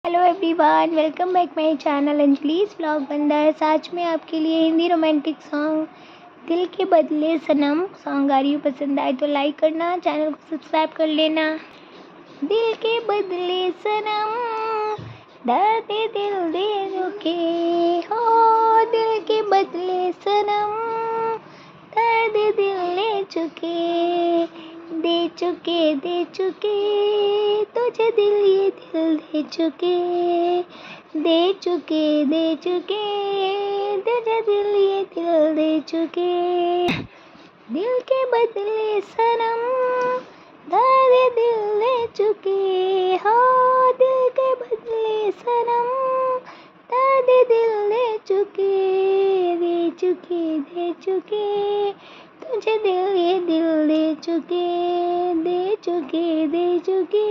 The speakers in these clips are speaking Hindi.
Hello everyone, welcome back my channel Anjali's vlog बंदर्स। आज मैं आपके लिए हिंदी रोमांटिक सॉन्ग दिल के बदले सनम सॉन्ग गा रही हूँ। पसंद आए तो लाइक करना, चैनल को सब्सक्राइब कर लेना। दिल के बदले सनम दर्द दिल दे चुके हो, दिल के बदले सनम दर्द दिल ले चुके, दे चुके तुझे दिल, ये दिल दे चुके, दे चुके तुझे दिल, ये दिल दे चुके। दिल के बदले सनम दर्द दिल ले चुके हो, दिल के बदले सनम दर्द दिल ले चुके, दे चुके तुझे दिल, ये दिल दे चुके, दे चुके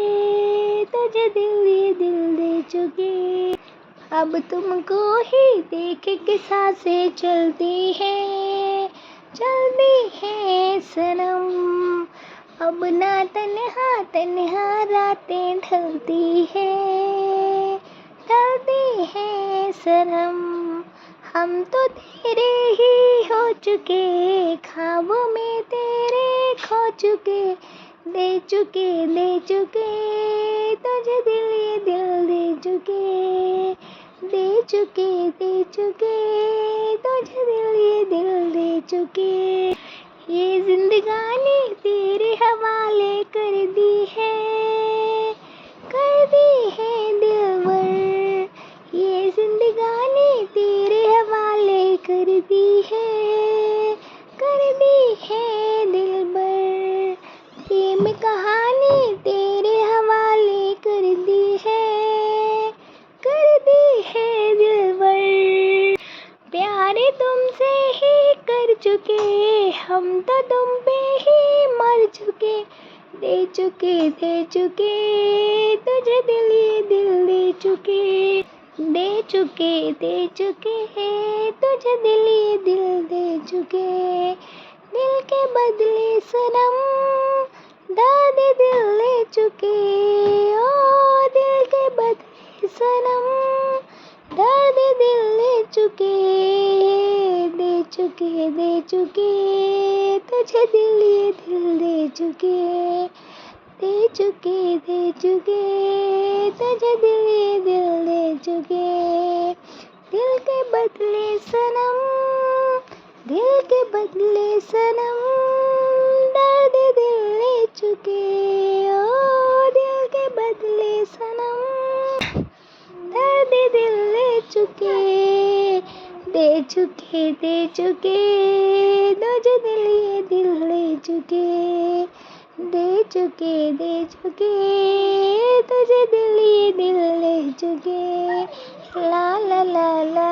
तुझे दिल, ये दिल दे चुके। अब तुमको ही देख के सांसें चलती है सनम। अब ना तन्हा रातें ढलती है सनम। हम तो तेरे ही हो चुके, ख्वाबों में तेरे खो चुके, दे चुके तुझे दिल, ये दिल दे चुके, दे चुके तुझे दिल, ये दिल दे चुके। ये जिंदगानी तेरे हवाले कर दी है दिलबर। ये जिंदगानी तेरे हवाले कर दी है दिलबर। प्रेम कहानी तेरे हवाले कर दी है दिलबर। प्यारे तुमसे ही कर चुके, हम तो तुम पे ही मर चुके, दे चुके तुझे दिल, ये दिल दे चुके, दे चुके तुझे दिल, ये दिल दे चुके। दिल के बदले सनम दर्द दिल ले चुके, ओ दिल के बदले सनम दर्द दिल ले चुके, दे चुके तुझे दिल, ये दिल दे चुके, दे चुके तुझे दिल, ये दिल दे चुके। दिल के बदले सनम, दिल के बदले सनम दर्द दिल ले चुके, ओ दिल के बदले सनम दर्द दिल ले चुके, दे चुके तुझे दिल, ये दिल ले चुके, दे चुके तुझे दिल, ये दिल ले चुके। ला ला ला ला